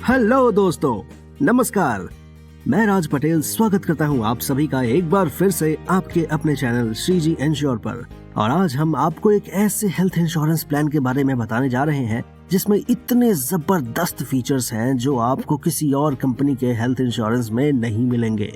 Hello दोस्तों, नमस्कार। मैं राज पटेल स्वागत करता हूं आप सभी का एक बार फिर से आपके अपने चैनल श्रीजी इंश्योर पर। और आज हम आपको एक ऐसे हेल्थ इंश्योरेंस प्लान के बारे में बताने जा रहे हैं जिसमें इतने जबरदस्त फीचर्स हैं जो आपको किसी और कंपनी के हेल्थ इंश्योरेंस में नहीं मिलेंगे।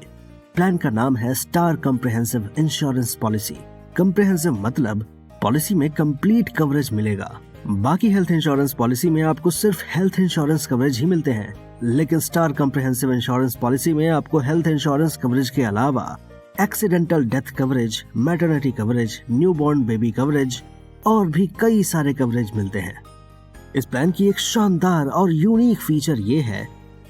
प्लान का नाम है star comprehensive insurance policy. Comprehensive मतलब पॉलिसी में कंप्लीट कवरेज मिलेगा। बाकी हेल्थ इंश्योरेंस पॉलिसी में आपको सिर्फ हेल्थ इंश्योरेंस कवरेज ही मिलते हैं, लेकिन स्टार कॉम्प्रिहेंसिव इंश्योरेंस पॉलिसी में आपको हेल्थ इंश्योरेंस कवरेज के अलावा accidental death coverage, maternity coverage, newborn baby coverage और भी कई सारे कवरेज मिलते हैं। इस प्लान की एक शानदार और यूनिक फीचर ये है,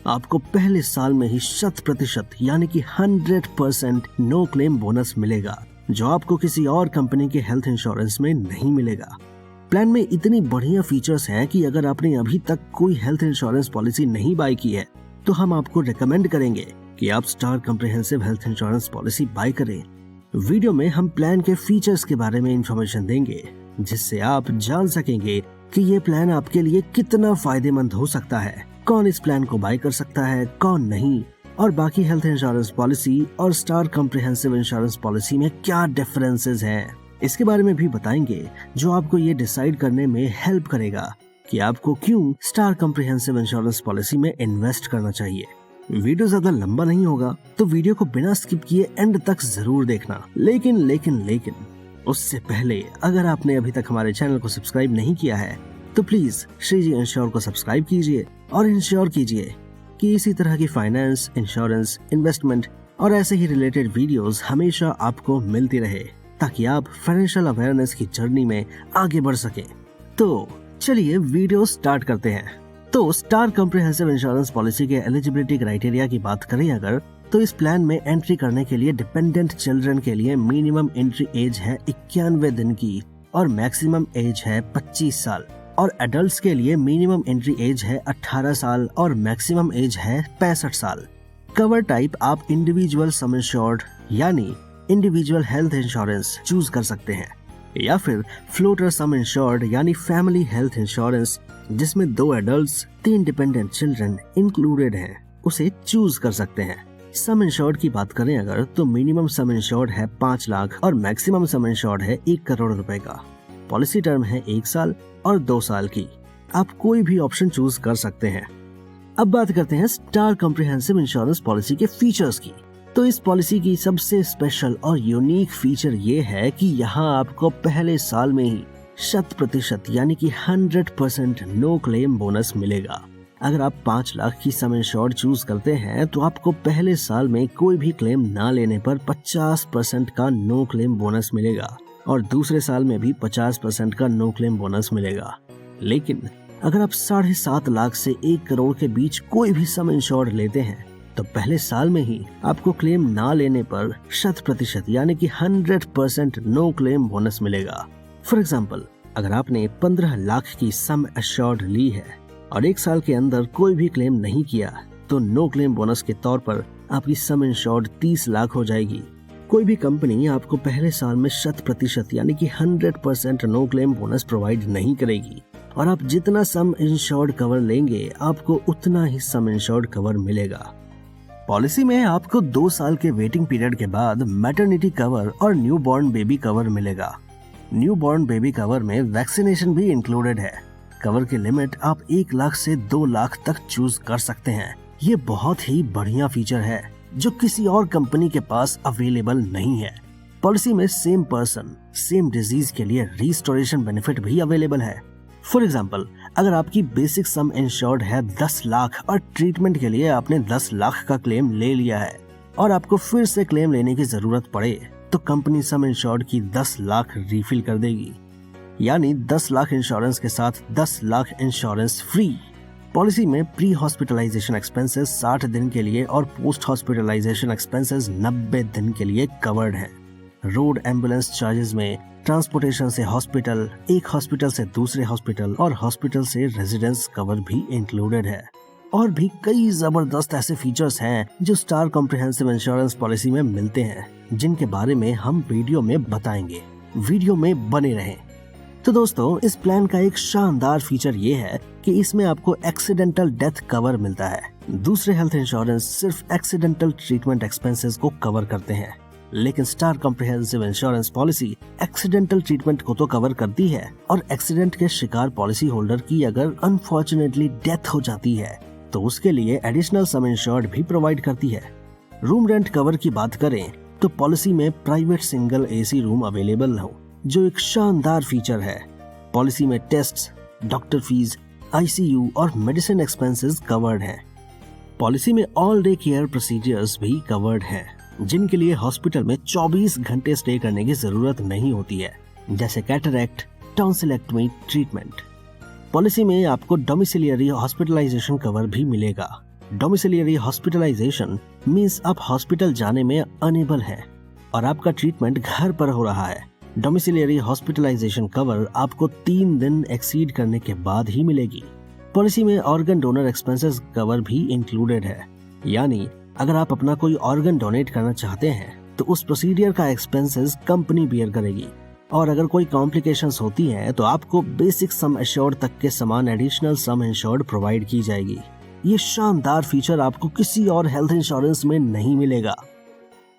आपको पहले साल में ही 100% यानी कि 100% नो क्लेम बोनस मिलेगा, जो आपको किसी और कंपनी के हेल्थ इंश्योरेंस में नहीं मिलेगा। प्लान में इतनी बढ़िया फीचर्स हैं कि अगर आपने अभी तक कोई हेल्थ इंश्योरेंस पॉलिसी नहीं बाय की है तो हम आपको रेकमेंड करेंगे कि आप star comprehensive health insurance policy bye करें। वीडियो में हम प्लान के फीचर्स के बारे में इंफॉर्मेशन देंगे, जिससे आप जान सकेंगे कि ये प्लान आपके लिए कितना फायदेमंद हो सकता है, कौन इस प्लान को बाय कर सकता है, कौन नहीं, और बाकी हेल्थ इंश्योरेंस पॉलिसी और स्टार कॉम्प्रिहेंसिव इंश्योरेंस पॉलिसी में क्या डिफरेंसेस हैं। इसके बारे में भी बताएंगे, जो आपको ये डिसाइड करने में हेल्प करेगा कि आपको क्यों स्टार कॉम्प्रिहेंसिव इंश्योरेंस पॉलिसी में इन्वेस्ट करना चाहिए। वीडियो ज्यादा लंबा नहीं होगा तो वीडियो को बिना स्किप किए एंड तक जरूर देखना। लेकिन उससे पहले अगर आपने अभी तक हमारे चैनल को सब्सक्राइब नहीं किया है तो प्लीज श्रीजी इंश्योर को सब्सक्राइब कीजिए और इंश्योर कीजिए कि इसी तरह की फाइनेंस, इंश्योरेंस, इन्वेस्टमेंट और ऐसे ही रिलेटेड वीडियोस हमेशा आपको मिलती रहे, ताकि आप फाइनेंशियल अवेयरनेस की जर्नी में आगे बढ़ सकें। तो चलिए वीडियो स्टार्ट करते हैं। तो स्टार कॉम्प्रिहेंसिव इंश्योरेंस पॉलिसी के एलिजिबिलिटी क्राइटेरिया की बात करें अगर, तो इस प्लान में एंट्री करने के लिए डिपेंडेंट चिल्ड्रन के लिए मिनिमम एंट्री एज है 91 दिन की और मैक्सिमम एज है 25 साल, और एडल्ट्स के लिए मिनिमम एंट्री एज है 18 साल और मैक्सिमम एज है 65 साल। कवर टाइप आप इंडिविजुअल सम इंश्योर्ड यानी इंडिविजुअल हेल्थ इंश्योरेंस चूज कर सकते हैं, या फिर फ्लोटर सम इंश्योर्ड यानी फैमिली हेल्थ इंश्योरेंस जिसमें 2 एडल्ट्स 3 डिपेंडेंट चिल्ड्रन इंक्लूडेड हैं, उसे चूज कर सकते हैं। सम इंश्योर्ड की बात करें अगर, तो मिनिमम सम इंश्योर्ड है 5 लाख और मैक्सिमम सम इंश्योर्ड है 1 करोड़ रुपए का। पॉलिसी टर्म है 1 साल और 2 साल की। आप कोई भी ऑप्शन चूज कर सकते हैं। अब बात करते हैं स्टार कॉम्प्रिहेंसिव इंश्योरेंस पॉलिसी के फीचर्स की। तो इस पॉलिसी की सबसे स्पेशल और यूनिक फीचर ये है कि यहाँ आपको पहले साल में ही 100% यानी कि 100% नो क्लेम बोनस मिलेगा। अगर आप 5 लाख की सम इंश्योर्ड चूज करते हैं तो आपको पहले साल में कोई भी क्लेम ना लेने पर 50% का नो क्लेम बोनस मिलेगा और दूसरे साल में भी 50% का नो क्लेम बोनस मिलेगा। लेकिन अगर आप 7.5 लाख से 1 करोड़ के बीच कोई भी सम इंश्योर्ड लेते हैं तो पहले साल में ही आपको क्लेम ना लेने पर 100% यानी कि 100% नो क्लेम बोनस मिलेगा। फॉर एग्जाम्पल, अगर आपने 15 लाख की सम एश्योर्ड ली है और 1 साल के अंदर कोई भी क्लेम नहीं किया तो नो क्लेम बोनस के तौर पर आपकी सम इंश्योर्ड 30 लाख हो जाएगी। कोई भी कंपनी आपको पहले साल में 100% यानी कि 100% नो क्लेम बोनस प्रोवाइड नहीं करेगी, और आप जितना सम इंश्योर्ड कवर लेंगे आपको उतना ही सम इंश्योर्ड कवर मिलेगा। पॉलिसी में आपको 2 साल के वेटिंग पीरियड के बाद मैटरनिटी कवर और न्यूबॉर्न बेबी कवर मिलेगा। न्यूबॉर्न बेबी कवर में वैक्सीनेशन भी इंक्लूडेड है। कवर की लिमिट आप 1 लाख से 2 लाख तक चूज कर सकते हैं। ये बहुत ही बढ़िया फीचर है जो किसी और कंपनी के पास अवेलेबल नहीं है। पॉलिसी में सेम पर्सन सेम डिजीज के लिए रिस्टोरेशन बेनिफिट भी अवेलेबल है। फॉर एग्जाम्पल, अगर आपकी बेसिक सम इंश्योर्ड है 10 लाख और ट्रीटमेंट के लिए आपने 10 लाख का क्लेम ले लिया है और आपको फिर से क्लेम लेने की जरूरत पड़े तो कंपनी सम इंश्योर्ड की 10 लाख रिफिल कर देगी, यानी 10 लाख इंश्योरेंस के साथ 10 लाख इंश्योरेंस फ्री। पॉलिसी में प्री हॉस्पिटलाइजेशन एक्सपेंसेस 60 दिन के लिए और पोस्ट हॉस्पिटलाइजेशन एक्सपेंसेस 90 दिन के लिए कवर्ड है। रोड एम्बुलेंस चार्जेस में ट्रांसपोर्टेशन से हॉस्पिटल, एक हॉस्पिटल से दूसरे हॉस्पिटल और हॉस्पिटल से रेजिडेंस कवर भी इंक्लूडेड है। और भी कई जबरदस्त ऐसे फीचर्स हैं जो स्टार कॉम्प्रिहेंसिव इंश्योरेंस पॉलिसी में मिलते हैं, जिनके बारे में हम वीडियो में बताएंगे। वीडियो में बने रहें। तो दोस्तों, इस प्लान का एक शानदार फीचर ये है कि इसमें आपको एक्सीडेंटल डेथ कवर मिलता है। दूसरे हेल्थ इंश्योरेंस सिर्फ एक्सीडेंटल ट्रीटमेंट एक्सपेंसेस को कवर करते हैं, लेकिन star comprehensive insurance policy accidental treatment को तो कवर करती है और एक्सीडेंट के शिकार पॉलिसी होल्डर की अगर अनफॉर्चुनेटली डेथ हो जाती है तो उसके लिए एडिशनल सम इंश्योर्ड भी प्रोवाइड करती है। रूम रेंट कवर की बात करें तो पॉलिसी में private single AC room available हो, जो एक शानदार फीचर है। पॉलिसी में टेस्ट्स, डॉक्टर फीस, आईसीयू और मेडिसिन एक्सपेंसेस कवर्ड हैं। पॉलिसी में ऑल डे केयर प्रोसीजर्स भी कवर्ड हैं, जिनके लिए हॉस्पिटल में 24 घंटे स्टे करने की जरूरत नहीं होती है, जैसे कैटरैक्ट, टॉन्सिलेक्टमी ट्रीटमेंट। पॉलिसी में आपको डोमिसिलियरी हॉस्पिटलाइजेशन कवर भी मिलेगा। डोमिसिलियरी हॉस्पिटलाइजेशन मींस आप हॉस्पिटल जाने में अनेबल हैं और आपका ट्रीटमेंट घर पर हो रहा है। डोमिसिलियरी हॉस्पिटलाइजेशन कवर आपको 3 दिन एक्सीड करने के बाद ही मिलेगी। पॉलिसी में ऑर्गन डोनर एक्सपेंसेस कवर भी इंक्लूडेड है, यानी अगर आप अपना कोई ऑर्गन डोनेट करना चाहते हैं तो उस प्रोसीडियर का एक्सपेंसेस कंपनी बियर करेगी, और अगर कोई कॉम्प्लिकेशंस होती हैं तो आपको बेसिक सम एश्योर्ड तक के समान एडिशनल सम इंश्योर्ड प्रोवाइड की जाएगी। ये शानदार फीचर आपको किसी और हेल्थ इंश्योरेंस में नहीं मिलेगा।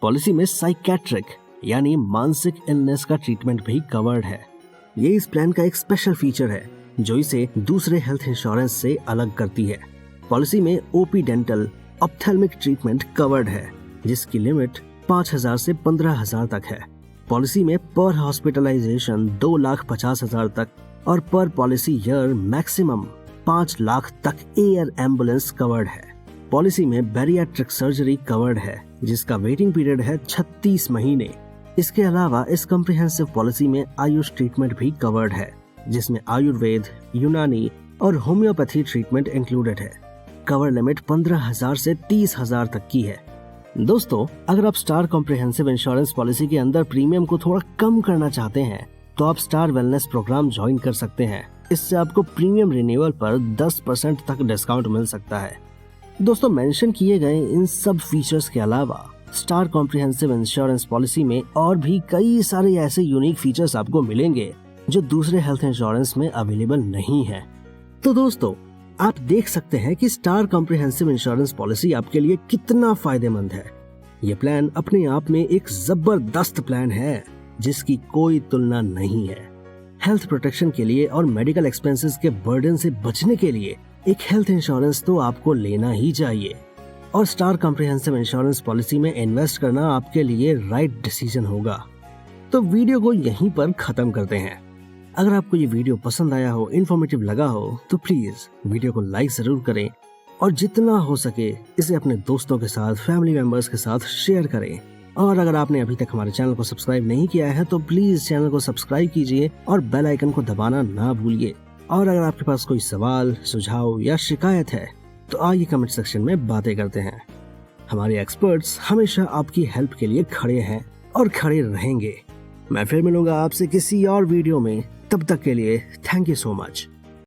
पॉलिसी में साइकेट्रिक यानी मानसिक इलनेस का ट्रीटमेंट भी कवर्ड है। ये इस प्लान का एक स्पेशल फीचर है जो इसे दूसरे हेल्थ इंश्योरेंस से अलग करती है। पॉलिसी में OP dental ophthalmic treatment covered है, जिसकी लिमिट 5,000 से 15,000 तक है। पॉलिसी में पर हॉस्पिटलाइजेशन 2,50,000 तक और पर पॉलिसी ईयर मैक्सिमम 5 लाख तक एयर एम्बुलेंस कवर्ड है। पॉलिसी में बैरियाट्रिक सर्जरी कवर्ड है, जिसका वेटिंग पीरियड है 36 महीने। इसके अलावा इस कॉम्प्रिहेंसिव पॉलिसी में आयुष ट्रीटमेंट भी कवर्ड है, जिसमें आयुर्वेद, यूनानी और होम्योपैथी ट्रीटमेंट इंक्लूडेड है। कवर लिमिट 15,000 से 30,000 तक की है। दोस्तों, अगर आप स्टार कॉम्प्रिहेंसिव इंश्योरेंस पॉलिसी के अंदर प्रीमियम को थोड़ा कम करना चाहते हैं तो आप स्टार वेलनेस प्रोग्राम ज्वाइन कर सकते हैं। इससे आपको प्रीमियम रिन्यूअल पर 10% तक डिस्काउंट मिल सकता है। दोस्तों, मेंशन किए गए इन सब फीचर्स के अलावा स्टार कॉम्प्रिहेंसिव इंश्योरेंस पॉलिसी में और भी कई सारे ऐसे यूनिक फीचर्स आपको मिलेंगे जो दूसरे हेल्थ इंश्योरेंस में अवेलेबल नहीं है। तो दोस्तों, आप देख सकते हैं कि स्टार कॉम्प्रिहेंसिव इंश्योरेंस पॉलिसी आपके लिए कितना फायदेमंद है। ये प्लान अपने आप में एक जबरदस्त प्लान है जिसकी कोई तुलना नहीं है। हेल्थ प्रोटेक्शन के लिए और मेडिकल एक्सपेंसेस के बर्डन से बचने के लिए एक हेल्थ इंश्योरेंस तो आपको लेना ही चाहिए, और स्टार कॉम्प्रिहेंसिव इंश्योरेंस पॉलिसी में इन्वेस्ट करना आपके लिए राइट डिसीजन होगा। तो वीडियो को यहीं पर खत्म करते हैं। अगर आपको ये वीडियो पसंद आया हो, इन्फॉर्मेटिव लगा हो, तो प्लीज वीडियो को लाइक जरूर करें और जितना हो सके इसे अपने दोस्तों के साथ, फैमिली मेंबर्स के साथ शेयर करें। और अगर आपने अभी तक हमारे चैनल को सब्सक्राइब नहीं किया है तो प्लीज चैनल को सब्सक्राइब कीजिए और बेल आइकन को दबाना ना भूलिए। और अगर आपके पास कोई सवाल, सुझाव या शिकायत है तो आइए कमेंट सेक्शन में बातें करते हैं। हमारे एक्सपर्ट्स हमेशा आपकी हेल्प के लिए खड़े हैं और खड़े रहेंगे। मैं फिर मिलूंगा आपसे किसी और वीडियो में। तब तक के लिए थैंक यू सो मच।